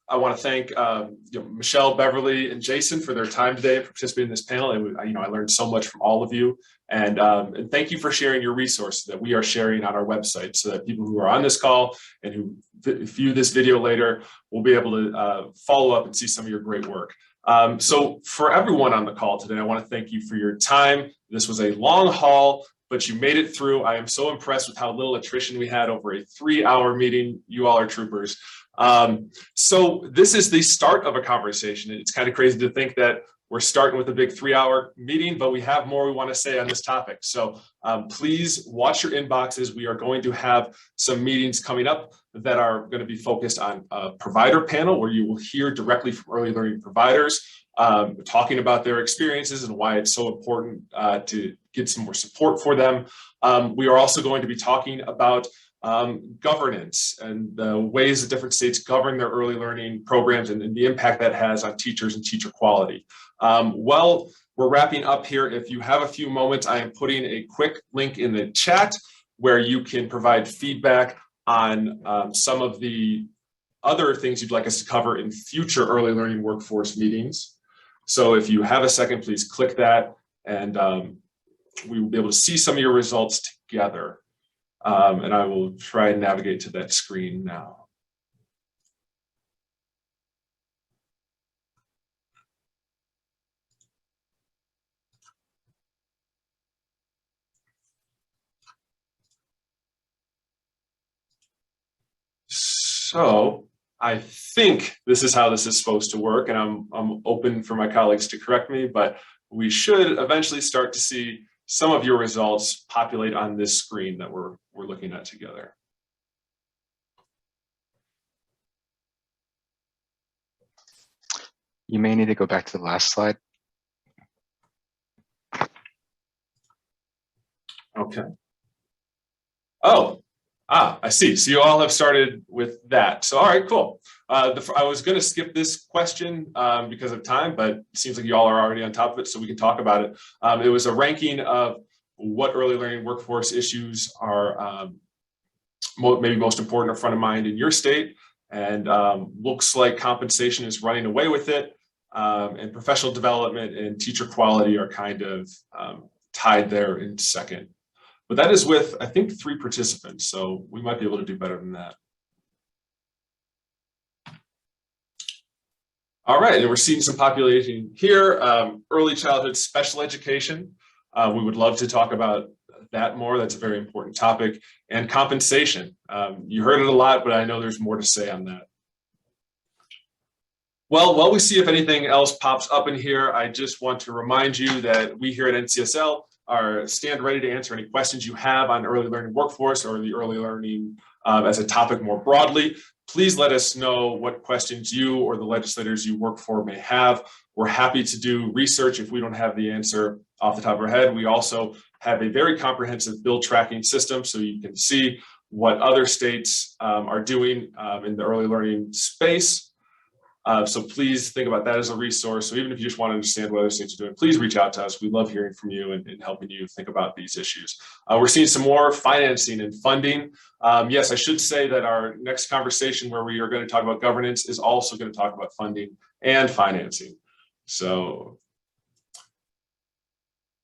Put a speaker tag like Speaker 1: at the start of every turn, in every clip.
Speaker 1: I want to thank Michelle, Beverly, and Jason for their time today for participating in this panel. I learned so much from all of you, and thank you for sharing your resources that we are sharing on our website, so that people who are on this call and who view this video later will be able to follow up and see some of your great work. So for everyone on the call today, I want to thank you for your time. This was a long haul, but you made it through. I am so impressed with how little attrition we had over a 3-hour meeting. You all are troopers. So this is the start of a conversation. It's kind of crazy to think that we're starting with a big 3-hour meeting, but we have more we want to say on this topic. So please watch your inboxes. We are going to have some meetings coming up that are going to be focused on a provider panel, where you will hear directly from early learning providers talking about their experiences and why it's so important to get some more support for them. We are also going to be talking about governance and the ways that different states govern their early learning programs and the impact that has on teachers and teacher quality. Well, we're wrapping up here. If you have a few moments, I am putting a quick link in the chat where you can provide feedback on some of the other things you'd like us to cover in future early learning workforce meetings. So if you have a second, please click that, and we will be able to see some of your results together. And I will try and navigate to that screen now. So I think this is how this is supposed to work, and I'm open for my colleagues to correct me, but we should eventually start to see some of your results populate on this screen that we're looking at together.
Speaker 2: You may need to go back to the last slide.
Speaker 1: Okay. Oh, I see. So you all have started with that. So all right, cool. I was going to skip this question because of time, but it seems like you all are already on top of it, so we can talk about it. It was a ranking of what early learning workforce issues are maybe most important or front of mind in your state, and looks like compensation is running away with it, and professional development and teacher quality are kind of tied there in second. But that is with, I think, 3 participants, so we might be able to do better than that. All right, and we're seeing some population here. Early childhood special education. We would love to talk about that more. That's a very important topic. And compensation. You heard it a lot, but I know there's more to say on that. Well, while we see if anything else pops up in here, I just want to remind you that we here at NCSL stand ready to answer any questions you have on early learning workforce or the early learning as a topic more broadly. Please let us know what questions you or the legislators you work for may have. We're happy to do research if we don't have the answer off the top of our head. We also have a very comprehensive bill tracking system, so you can see what other states are doing in the early learning space. So please think about that as a resource. So even if you just want to understand what other states are doing, please reach out to us. We love hearing from you and helping you think about these issues. We're seeing some more financing and funding. Yes, I should say that our next conversation where we are going to talk about governance is also going to talk about funding and financing. So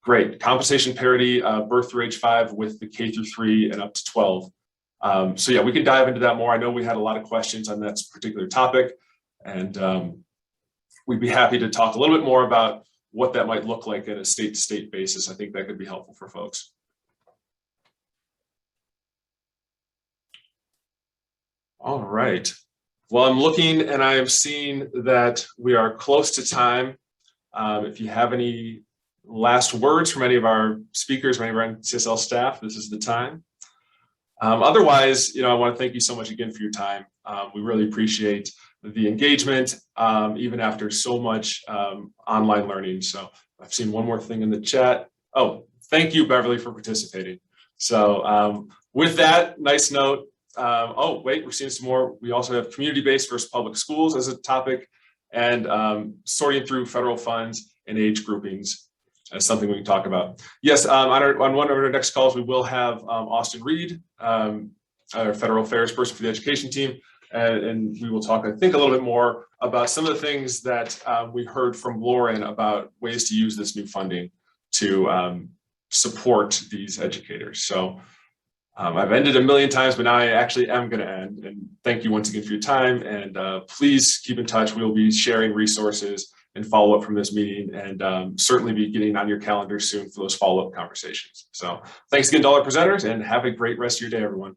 Speaker 1: great. Compensation parity, birth through age 5 with the K through 3 and up to 12. So yeah, we can dive into that more. I know we had a lot of questions on that particular topic. And we'd be happy to talk a little bit more about what that might look like at a state-to-state basis. I think that could be helpful for folks. All right. Well, I'm looking and I am seeing that we are close to time. If you have any last words from any of our speakers, any of our NCSL staff, this is the time. Otherwise, I want to thank you so much again for your time. We really appreciate the engagement, even after so much online learning. So I've seen one more thing in the chat. Oh, thank you, Beverly, for participating. So with that nice note, oh, wait, we're seeing some more. We also have community-based versus public schools as a topic, and sorting through federal funds and age groupings as something we can talk about. Yes, on one of our next calls, we will have Austin Reed, our federal affairs person for the education team, and we will talk, I think, a little bit more about some of the things that we heard from Lauren about ways to use this new funding to support these educators. So I've ended a million times, but now I actually am going to end. And thank you once again for your time. And please keep in touch. We'll be sharing resources and follow up from this meeting, and certainly be getting on your calendar soon for those follow-up conversations. So thanks again to all our presenters, and have a great rest of your day, everyone.